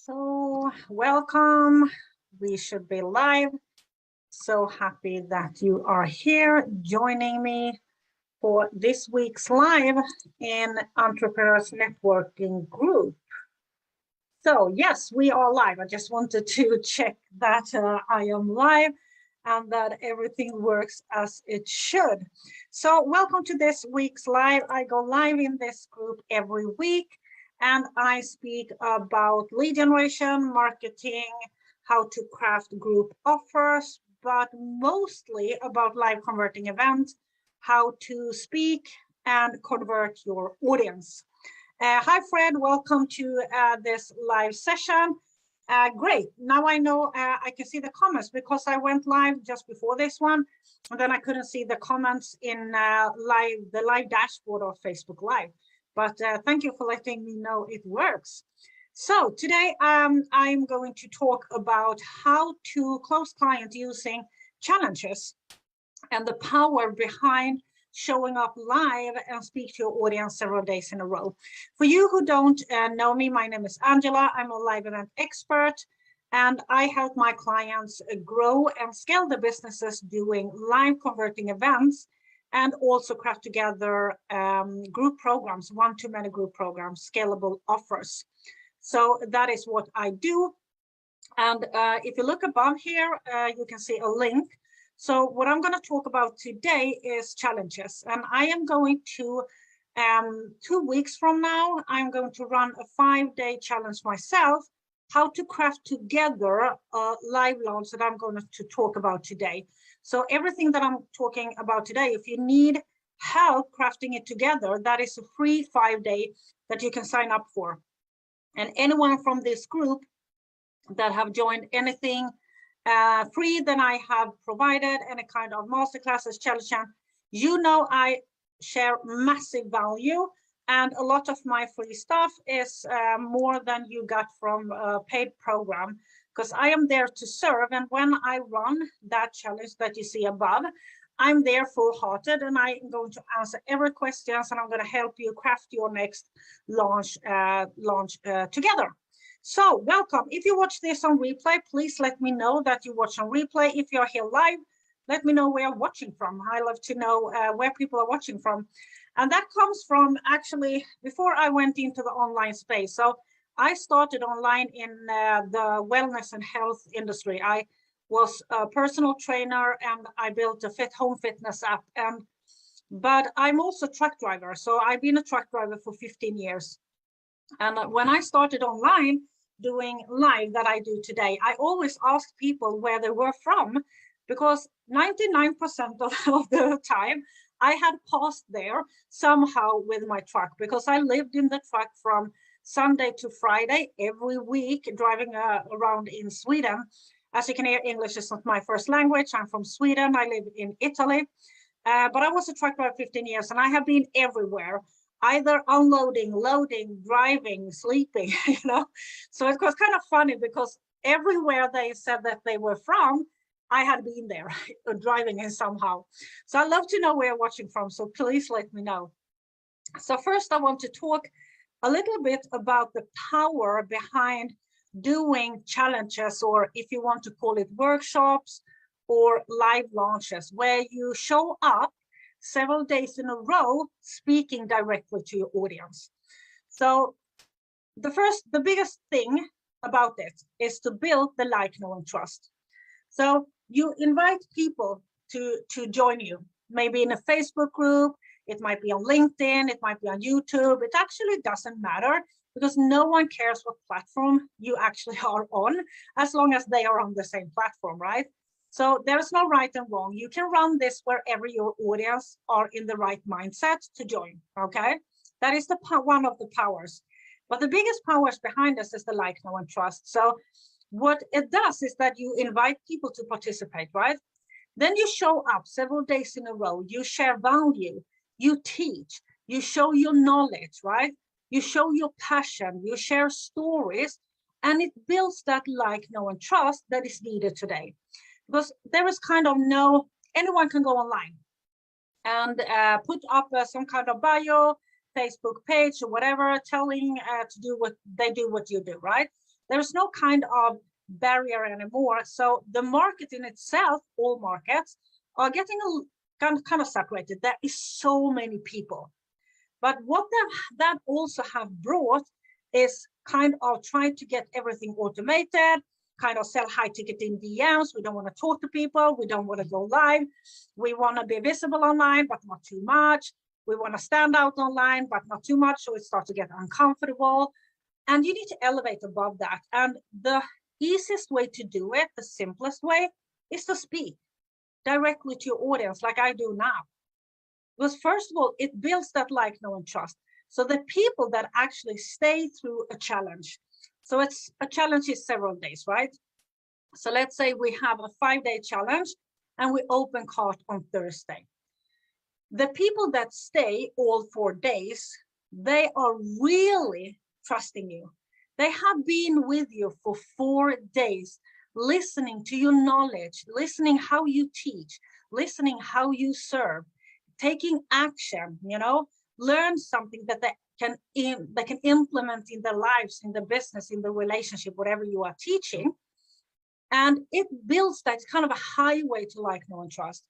So welcome, we should be live. So happy that you are here joining me for this week's live in Entrepreneurs Networking Group. So yes, we are live. I just wanted to check that I am live and that everything works as it should. So welcome to this week's live. I go live in this group every week and I speak about lead generation, marketing, how to craft group offers, but mostly about live converting events, how to speak and convert your audience. Hi, Fred. Welcome to this live session. Great. Now I know I can see the comments because I went live just before this one, and then I couldn't see the comments in the live dashboard of Facebook Live. But thank you for letting me know it works. So today I'm going to talk about how to close clients using challenges and the power behind showing up live and speak to your audience several days in a row. For you who don't know me, my name is Angela. I'm a live event expert, and I help my clients grow and scale their businesses doing live converting events and also craft together group programs, one-to-many group programs, scalable offers. So that is what I do. And if you look above here, you can see a link. So what I'm going to talk about today is challenges, and I am going to, 2 weeks from now, I'm going to run a 5-day challenge myself, how to craft together a live launch that I'm going to talk about today. So everything that I'm talking about today, if you need help crafting it together, that is a free 5-day that you can sign up for. And anyone from this group that have joined anything free than I have provided, any kind of masterclasses, challenge, you know I share massive value, and a lot of my free stuff is more than you got from a paid program, because I am there to serve. And when I run that challenge that you see above, I'm there full-hearted, and I'm going to answer every question, and I'm going to help you craft your next launch together. So welcome. If you watch this on replay, please let me know that you watch on replay. If you're here live, let me know where you're watching from. I love to know where people are watching from. And that comes from actually before I went into the online space. So I started online in the wellness and health industry. I was a personal trainer and I built a home fitness app. But I'm also a truck driver. So I've been a truck driver for 15 years. And when I started online doing live that I do today, I always asked people where they were from, because 99% of the time I had passed there somehow with my truck, because I lived in the truck from Sunday to Friday every week, driving around in Sweden. As you can hear, English is not my first language. I'm from Sweden. I live in Italy. But I was a truck driver 15 years, and I have been everywhere, either unloading, loading, driving, sleeping, you know. So it was kind of funny because everywhere they said that they were from, I had been there driving in somehow. So I love to know where you're watching from, so please let me know. So first I want to talk a little bit about the power behind doing challenges, or if you want to call it workshops or live launches, where you show up several days in a row speaking directly to your audience. So the biggest thing about it is to build the like, know, and trust. So you invite people to join you, maybe in a Facebook group, it might be on LinkedIn, it might be on YouTube. It actually doesn't matter, because no one cares what platform you actually are on, as long as they are on the same platform, right? So there's no right and wrong. You can run this wherever your audience are in the right mindset to join, okay? That is one of the powers. But the biggest powers behind this is the like, know, and trust. So what it does is that you invite people to participate, right? Then you show up several days in a row. You share value, you teach, you show your knowledge, right? You show your passion, you share stories, and it builds that like, know, and trust that is needed today. Because there is kind of anyone can go online and put up some kind of bio, Facebook page or whatever, telling to do what they do, what you do, right? There's no kind of barrier anymore. So the market in itself, all markets, are getting kind of separated. There is so many people. But what that also have brought is kind of trying to get everything automated, kind of sell high ticket in DMs. We don't want to talk to people. We don't want to go live. We want to be visible online, but not too much. We want to stand out online, but not too much. So it starts to get uncomfortable. And you need to elevate above that. And the easiest way to do it, the simplest way, is to speak directly to your audience like I do now. Because first of all, it builds that like, know, and trust. So the people that actually stay through a challenge. So it's a challenge is several days, right? So let's say we have a 5-day challenge and we open cart on Thursday. The people that stay all 4 days, they are really trusting you. They have been with you for 4 days, listening to your knowledge, listening how you teach, listening how you serve, taking action, learn something that they can implement in their lives, in the business, in the relationship, whatever you are teaching. And it builds that kind of a highway to like, know, and trust.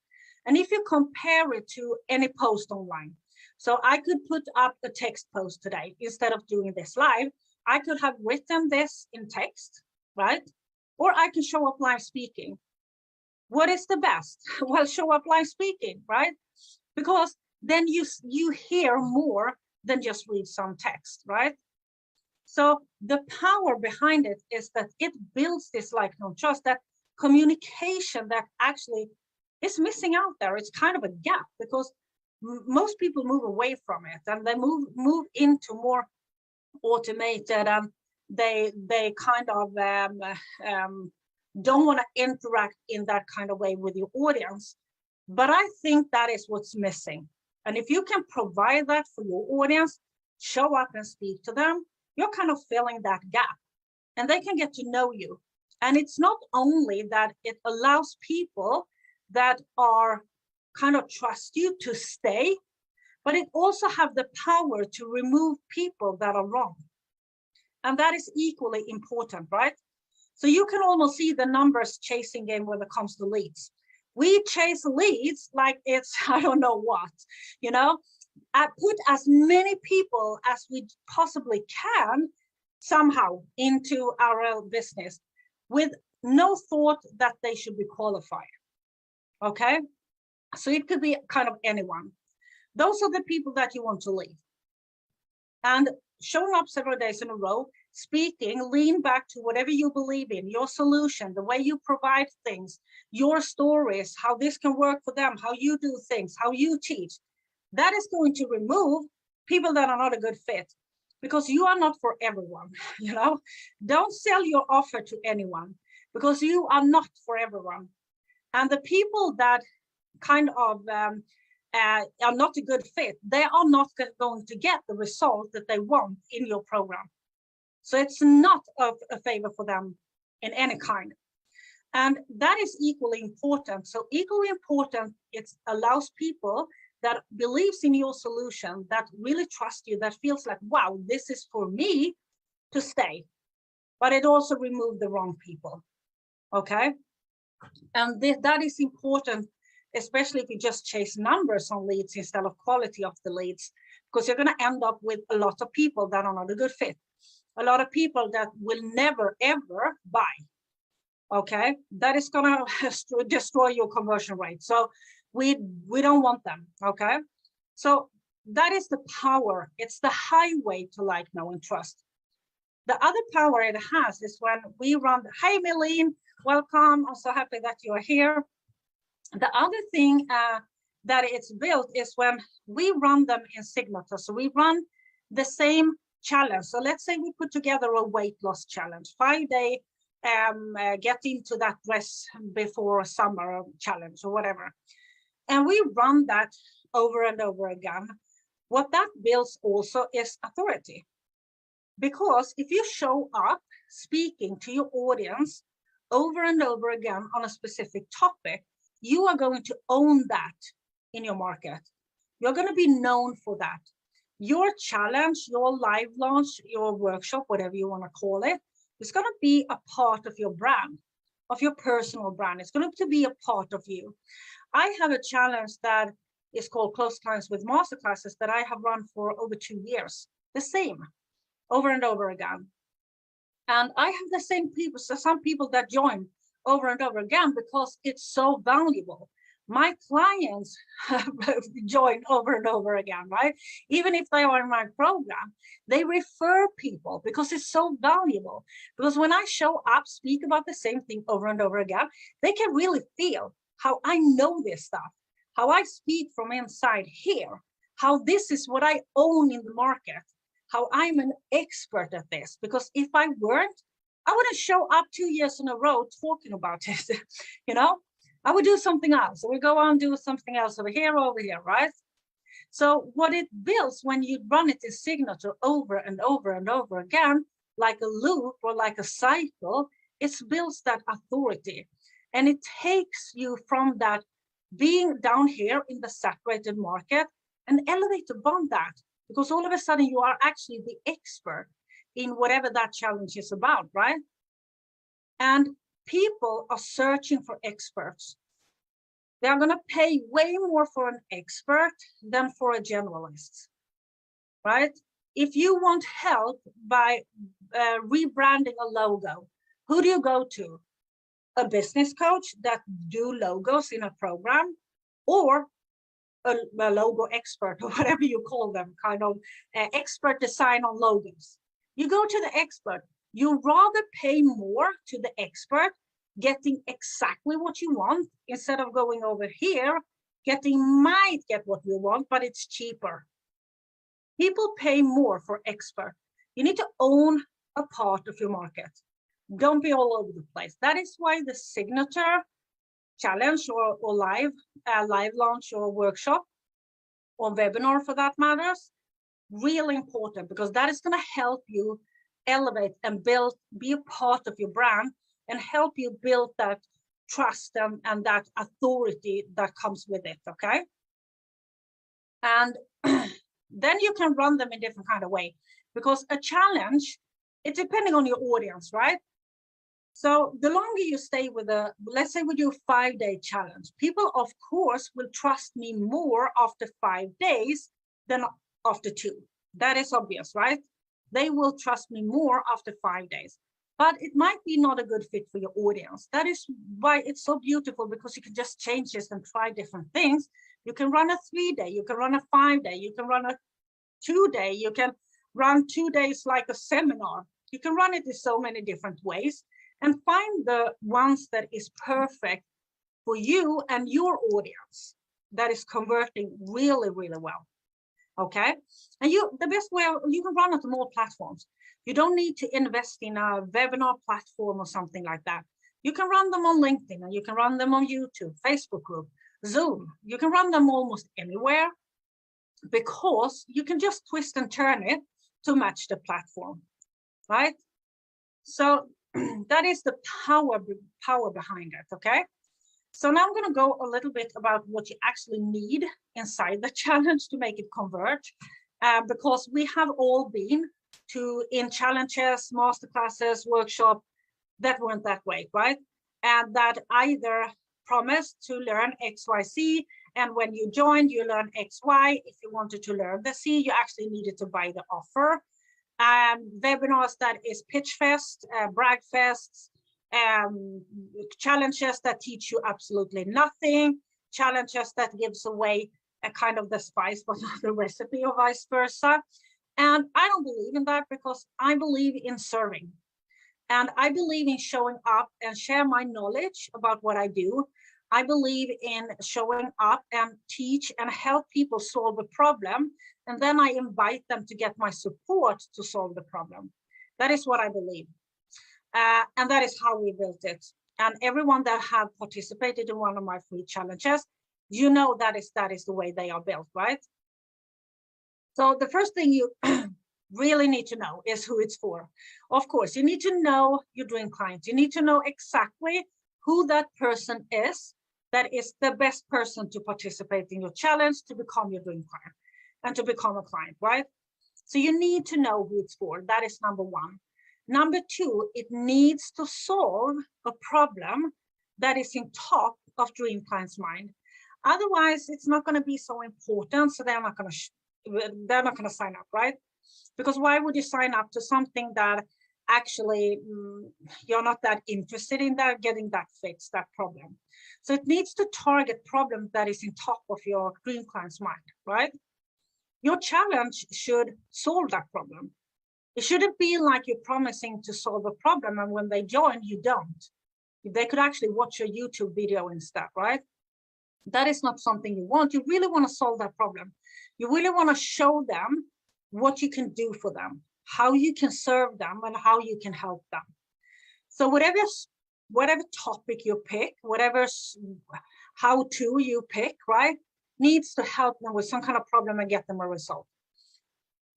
And if you compare it to any post online, so I could put up a text post today instead of doing this live. I could have written this in text, right? Or I can show up live speaking. What is the best? Well, show up live speaking, right? Because then you hear more than just read some text, right? So the power behind it is that it builds this like, know, trust, that communication that actually is missing out there. It's kind of a gap because most people move away from it and they move into more automated, and they kind of don't want to interact in that kind of way with your audience. But I think that is what's missing. And if you can provide that for your audience, show up and speak to them, you're kind of filling that gap and they can get to know you. And it's not only that it allows people that are kind of trust you to stay, but it also have the power to remove people that are wrong. And that is equally important, right? So you can almost see the numbers chasing game when it comes to leads. We chase leads like it's, I don't know what, put as many people as we possibly can somehow into our business with no thought that they should be qualified. Okay. So it could be kind of anyone. Those are the people that you want to lead. And showing up several days in a row, speaking, lean back to whatever you believe in, your solution, the way you provide things, your stories, how this can work for them, how you do things, how you teach. That is going to remove people that are not a good fit, because you are not for everyone. Don't sell your offer to anyone, because you are not for everyone. And the people that kind of are not a good fit, they are not going to get the result that they want in your program. So it's not a favor for them in any kind. And that is equally important. So equally important, it allows people that believes in your solution, that really trust you, that feels like, wow, this is for me, to stay. But it also removes the wrong people, okay? And that is important, especially if you just chase numbers on leads instead of quality of the leads, because you're going to end up with a lot of people that are not a good fit. A lot of people that will never, ever buy, okay? That is going to destroy your conversion rate. So we don't want them, okay? So that is the power. It's the highway to like, know, and trust. The other power it has is when we run, hey, Milene, welcome. I'm so happy that you are here. The other thing that it's built is when we run them in Signature. So we run the same challenge. So let's say we put together a weight loss challenge, 5-day get into that dress before summer challenge or whatever. And we run that over and over again. What that builds also is authority. Because if you show up speaking to your audience over and over again on a specific topic, you are going to own that in your market. You're going to be known for that. Your challenge, your live launch, your workshop, whatever you want to call it, It's going to be a part of your brand, of your personal brand. It's going to be a part of you. I have a challenge that is called Close Clients with Masterclasses that I have run for over 2 years, the same, over and over again. And I have the same people, so some people that join over and over again because it's so valuable. My clients join over and over again, right? Even if they are in my program, they refer people because it's so valuable. Because when I show up, speak about the same thing over and over again, they can really feel how I know this stuff, how I speak from inside here, how this is what I own in the market, how I'm an expert at this. Because if I weren't, I wouldn't show up 2 years in a row talking about it, you know? I would do something else. I would go on do something else over here, right? So what it builds when you run it in Signature over and over and over again, like a loop or like a cycle, it builds that authority. And it takes you from that being down here in the saturated market and elevate above that, because all of a sudden you are actually the expert in whatever that challenge is about, right? And people are searching for experts. They are going to pay way more for an expert than for a generalist, right? If you want help by rebranding a logo, who do you go to? A business coach that do logos in a program, or a logo expert, or whatever you call them, kind of expert design on logos. You go to the expert. You rather pay more to the expert, getting exactly what you want, instead of going over here, might get what you want, but it's cheaper. People pay more for expert. You need to own a part of your market. Don't be all over the place. That is why the Signature challenge or live launch or workshop or webinar for that matters, really important, because that is going to help you elevate and build, be a part of your brand and help you build that trust and that authority that comes with it, okay? And then you can run them in different kind of way, because a challenge, it's depending on your audience, right? So the longer you stay with let's say we do a 5-day challenge, people of course will trust me more after 5 days than after 2. That is obvious, right? They will trust me more after 5 days, but it might be not a good fit for your audience. That is why it's so beautiful, because you can just change this and try different things. You can run a 3-day, you can run a 5-day, you can run a 2-day, you can run 2 days like a seminar. You can run it in so many different ways and find the ones that is perfect for you and your audience, that is converting really, really well. Okay, and the best way, you can run it on all platforms. You don't need to invest in a webinar platform or something like that. You can run them on LinkedIn, and you can run them on YouTube, Facebook group, Zoom. You can run them almost anywhere, because you can just twist and turn it to match the platform, right? So that is the power behind it, okay? So now I'm going to go a little bit about what you actually need inside the challenge to make it convert, because we have all been in challenges, masterclasses, workshop that weren't that way, right? And that either promised to learn X, Y, Z, and when you joined, you learn X, Y. If you wanted to learn the C, you actually needed to buy the offer. Webinars that is pitch fest, brag fests, challenges that teach you absolutely nothing, challenges that gives away a kind of the spice but not the recipe, or vice versa. And I don't believe in that, because I believe in serving, and I believe in showing up and share my knowledge about what I do. I believe in showing up and teach and help people solve a problem, and then I invite them to get my support to solve the problem. That is what I believe. And that is how we built it. And everyone that have participated in one of my free challenges, you know that is the way they are built, right? So the first thing you really need to know is who it's for. Of course, you need to know your dream client. You need to know exactly who that person is that is the best person to participate in your challenge, to become your dream client and to become a client, right? So you need to know who it's for. That is number one. Number two, it needs to solve a problem that is in top of dream client's mind. Otherwise, it's not going to be so important. So they're not going to sign up, right? Because why would you sign up to something that actually you're not that interested in that getting that fixed, that problem? So it needs to target problem that is in top of your dream client's mind, right? Your challenge should solve that problem. It shouldn't be like you're promising to solve a problem and when they join, you don't. They could actually watch your YouTube video instead, right? That is not something you want. You really want to solve that problem. You really want to show them what you can do for them, how you can serve them, and how you can help them. So whatever topic you pick, whatever how-to you pick, right, needs to help them with some kind of problem and get them a result.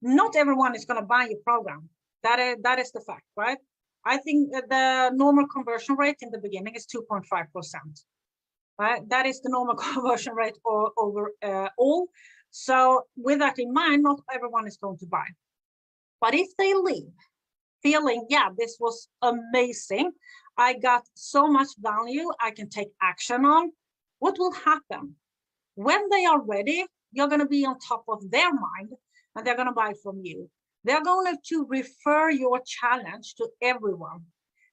Not everyone is going to buy your program. That is the fact, right? I think that the normal conversion rate in the beginning is 2.5%. Right? That is the normal conversion rate overall. So with that in mind, not everyone is going to buy. But if they leave feeling, yeah, this was amazing, I got so much value I can take action on, what will happen? When they are ready, you're going to be on top of their mind and they're going to buy from you. They're going to refer your challenge to everyone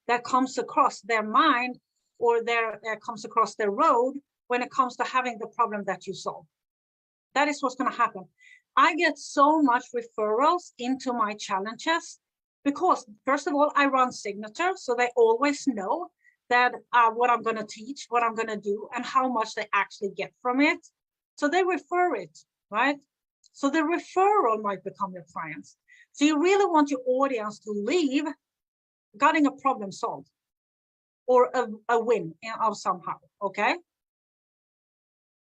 that comes across their mind or comes across their road when it comes to having the problem that you solve. That is what's going to happen. I get so much referrals into my challenges because, first of all, I run Signature, so they always know that what I'm going to teach, what I'm going to do, and how much they actually get from it. So they refer it, right? So the referral might become your clients. So you really want your audience to leave getting a problem solved or a win of somehow, okay?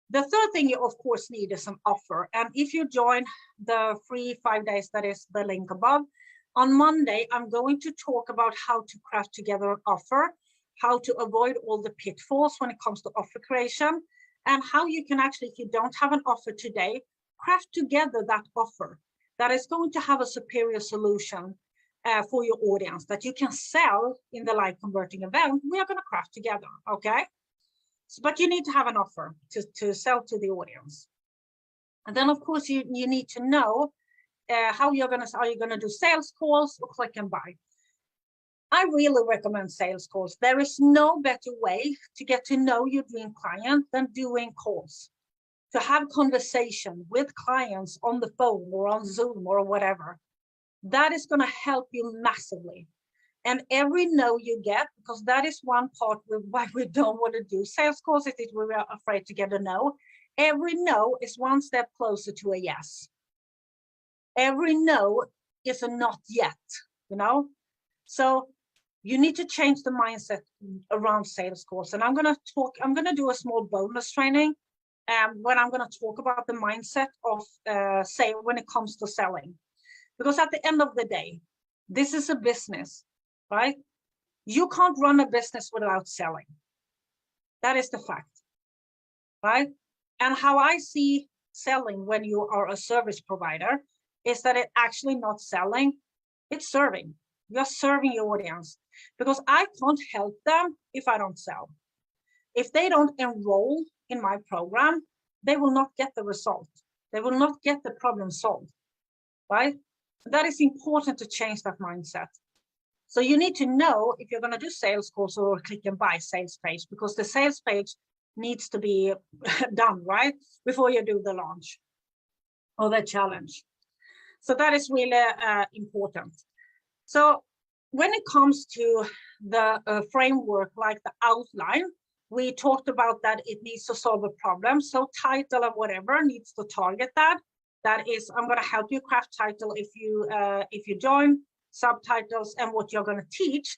The third thing you, of course, need is an offer. And if you join the free 5 days, that is the link above, on Monday, I'm going to talk about how to craft together an offer, how to avoid all the pitfalls when it comes to offer creation, and how you can actually, if you don't have an offer today, craft together that offer that is going to have a superior solution for your audience that you can sell in the live converting event. We are going to craft together, okay? But you need to have an offer to sell to the audience. And then, of course, you need to know how are you going to do sales calls or click and buy? I really recommend sales calls. There is no better way to get to know your dream client than doing calls. To have conversation with clients on the phone or on Zoom or whatever. That is going to help you massively. And every no you get, because that is one part why we don't want to do sales calls, is that we're afraid to get a no. Every no is one step closer to a yes. Every no is a not yet, you know? So you need to change the mindset around sales calls. And I'm going to do a small bonus training when I'm going to talk about the mindset of sale when it comes to selling. Because at the end of the day, this is a business. Right? You can't run a business without selling. That is the fact, right? And how I see selling when you are a service provider is that it's actually not selling, it's serving. You're serving your audience because I can't help them if I don't sell. If they don't enroll in my program, they will not get the result. They will not get the problem solved, right? That is important to change that mindset. So you need to know if you're going to do sales calls or click and buy sales page, because the sales page needs to be done, right? Before you do the launch or the challenge. So that is really important. So when it comes to the framework, like the outline, we talked about that it needs to solve a problem. So title or whatever needs to target that. That is, I'm going to help you craft title if you join, subtitles, and what you're going to teach.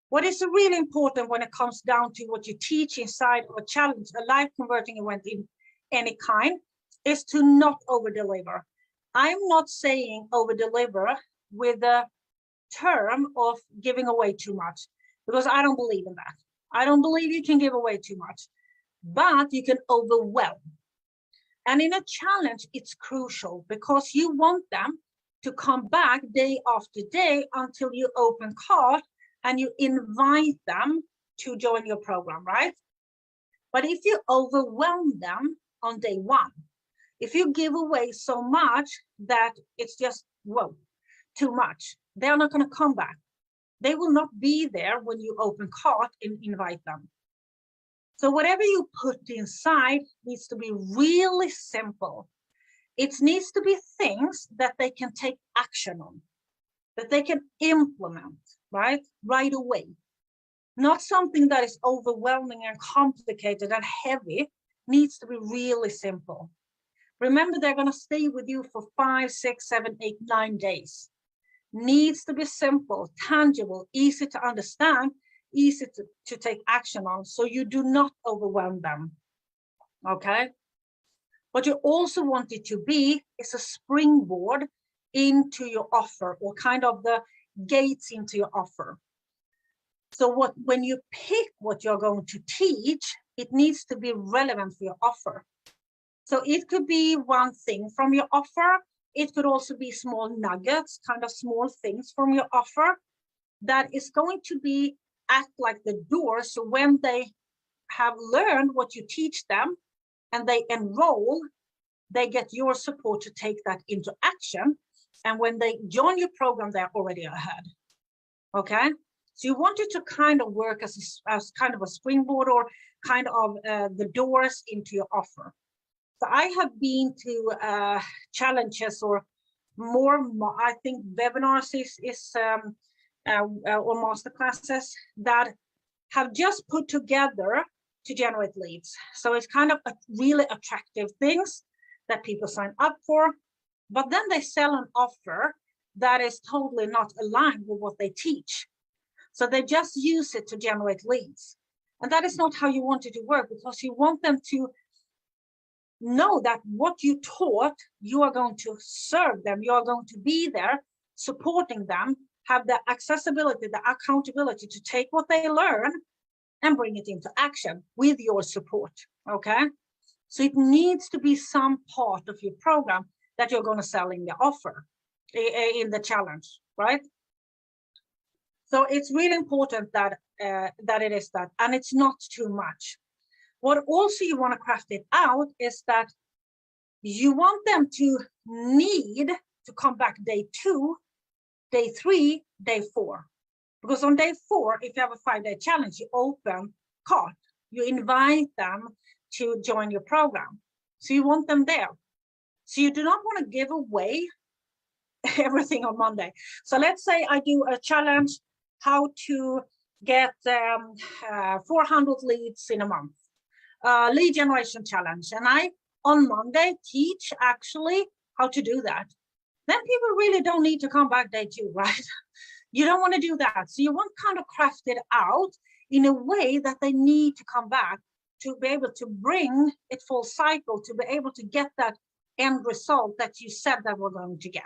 What is really important when it comes down to what you teach inside of a challenge, a live converting event in any kind, is to not over deliver. I'm not saying over deliver with the term of giving away too much, because I don't believe in that. I don't believe you can give away too much, but you can overwhelm. And in a challenge, it's crucial because you want them to come back day after day until you open cart and you invite them to join your program, right? But if you overwhelm them on day one, if you give away so much that it's just, whoa, too much, they're not going to come back. They will not be there when you open cart and invite them. So whatever you put inside needs to be really simple. It needs to be things that they can take action on, that they can implement, right away. Not something that is overwhelming and complicated and heavy. Needs to be really simple. Remember, they're going to stay with you for 5, 6, 7, 8, 9 days. Needs to be simple, tangible, easy to understand, easy to take action on, so you do not overwhelm them. Okay? What you also want it to be is a springboard into your offer, or kind of the gates into your offer. So when you pick what you're going to teach, it needs to be relevant for your offer. So it could be one thing from your offer. It could also be small nuggets, kind of small things from your offer that is going to act like the door. So when they have learned what you teach them and they enroll, they get your support to take that into action. And when they join your program, they're already ahead. Okay? So you want it to kind of work as kind of a springboard, or kind of the doors into your offer. So I have been to challenges or more, I think webinars or masterclasses that have just put together to generate leads. So it's kind of really attractive things that people sign up for, but then they sell an offer that is totally not aligned with what they teach. So they just use it to generate leads. And that is not how you want it to work, because you want them to know that what you taught, you are going to serve them, you are going to be there supporting them, have the accessibility, the accountability to take what they learn and bring it into action with your support. Okay? So it needs to be some part of your program that you're going to sell in the offer, in the challenge, right? So it's really important that it is that, and it's not too much. What also you want to craft it out is that you want them to need to come back day 2, day 3, day 4. Because on day 4, if you have a 5-day challenge, you open cart, you invite them to join your program. So you want them there. So you do not want to give away everything on Monday. So let's say I do a challenge, how to get 400 leads in a month. Lead generation challenge. And I, on Monday, teach actually how to do that. Then people really don't need to come back day 2, right? You don't want to do that. So you want kind of craft it out in a way that they need to come back to be able to bring it full cycle, to be able to get that end result that you said that we're going to get.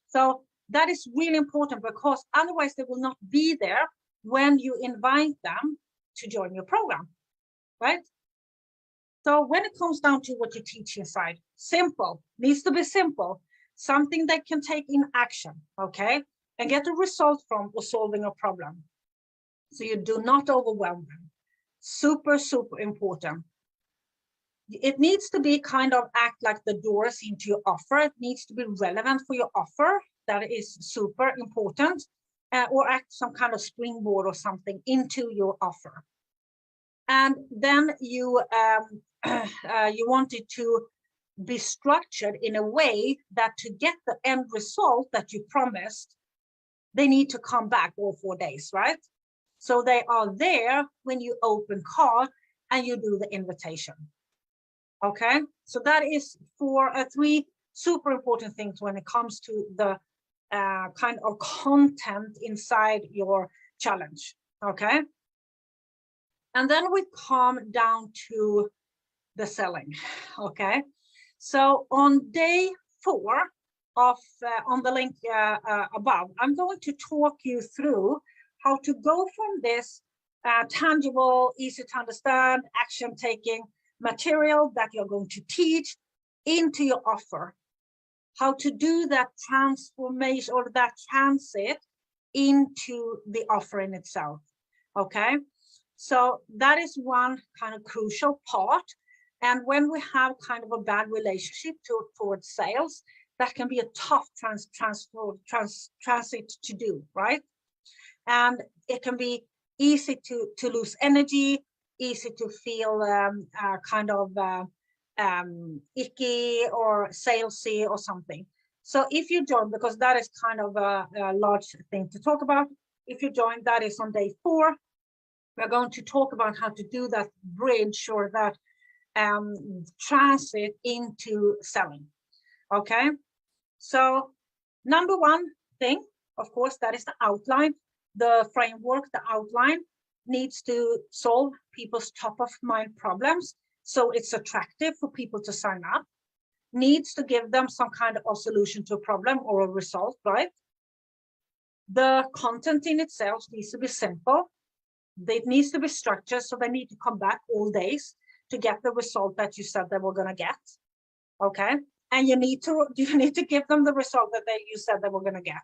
So that is really important, because otherwise they will not be there when you invite them to join your program, right? So when it comes down to what you teach inside, simple, needs to be simple, something they can take in action, okay? And get a result from, or solving a problem. So you do not overwhelm them. Super, super important. It needs to be kind of act like the doors into your offer. It needs to be relevant for your offer. That is super important. Or act some kind of springboard or something into your offer. And then you want it to be structured in a way that to get the end result that you promised, they need to come back all 4 days, right? So they are there when you open cart and you do the invitation. Okay, so that is 3 super important things when it comes to the kind of content inside your challenge. Okay, and then we come down to the selling. Okay, so on day 4 of on the link above, I'm going to talk you through how to go from this tangible, easy to understand, action taking material that you're going to teach into your offer. how to do that transformation or that transit into the offer in itself. Okay, so that is one kind of crucial part. And when we have kind of a bad relationship towards sales, that can be a tough transit to do, right? And it can be easy to lose energy, easy to feel kind of icky or salesy or something. So if you join, because that is kind of a large thing to talk about, if you join, that is on day 4. We're going to talk about how to do that bridge or that transit into selling. Okay, so number one thing, of course, that is the outline, the framework. The outline needs to solve people's top of mind problems, so it's attractive for people to sign up. Needs to give them some kind of solution to a problem or a result, right? The content in itself needs to be simple. It needs to be structured, so they need to come back all days to get the result that you said they were going to get. Okay, and you need to give them the result that you said they were going to get.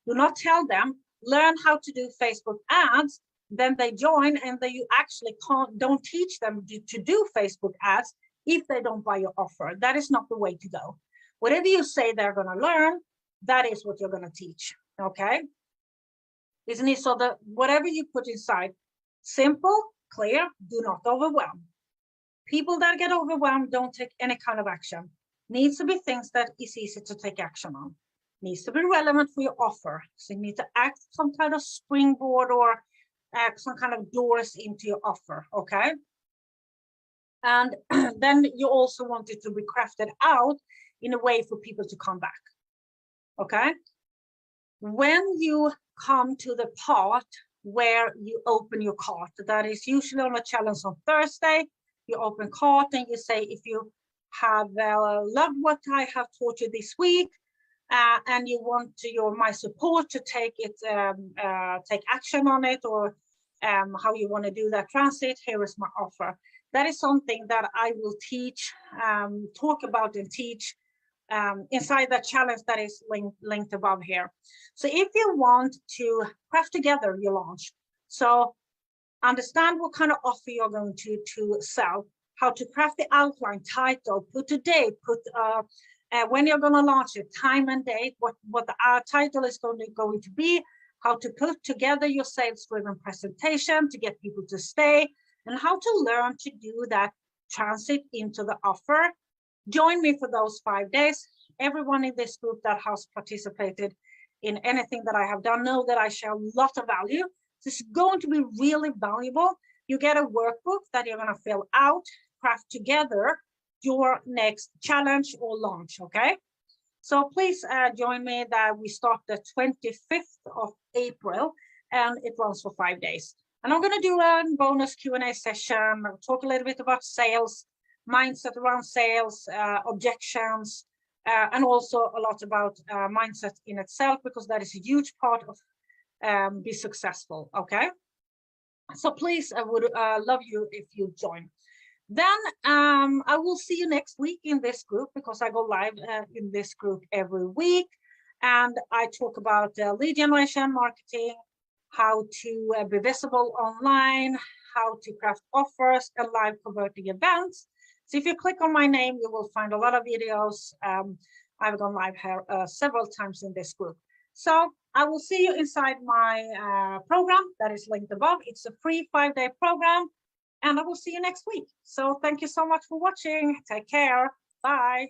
Do not tell them learn how to do Facebook ads, then they join, and then you actually don't teach them to do Facebook ads if they don't buy your offer. That is not the way to go. Whatever you say they're going to learn, that is what you're going to teach. Okay, isn't it? So that whatever you put inside, simple, clear, do not overwhelm. People that get overwhelmed don't take any kind of action. Needs to be things that is easy to take action on. Needs to be relevant for your offer. So you need to act some kind of springboard or some kind of doors into your offer, okay? And then you also want it to be crafted out in a way for people to come back, okay? When you come to the part where you open your cart, that is usually on a challenge on Thursday, you open cart and you say, if you have loved what I have taught you this week, and you want my support to take action on it, or how you want to do that transit, here is my offer. That is something that I will teach, talk about and teach inside that challenge that is linked above here. So if you want to craft together your launch, so understand what kind of offer you're going to sell, how to craft the outline, title, put a date, put when you're going to launch it, time and date, what the title is going to be, how to put together your sales-driven presentation to get people to stay, and how to learn to do that transit into the offer. Join me for those 5 days. Everyone in this group that has participated in anything that I have done know that I share a lot of value. This is going to be really valuable. You get a workbook that you're going to fill out, craft together your next challenge or launch, okay? So please join me that we start the 25th of April and it runs for 5 days. And I'm going to do a bonus Q&A session, talk a little bit about sales, mindset around sales, objections, and also a lot about mindset in itself, because that is a huge part of be successful, okay? So please, I would love you if you join. Then I will see you next week in this group, because I go live in this group every week. And I talk about lead generation, marketing, how to be visible online, how to craft offers and live converting events. So if you click on my name, you will find a lot of videos. I've gone live here several times in this group. So I will see you inside my program that is linked above. It's a free 5-day program, and I will see you next week. So thank you so much for watching. Take care. Bye.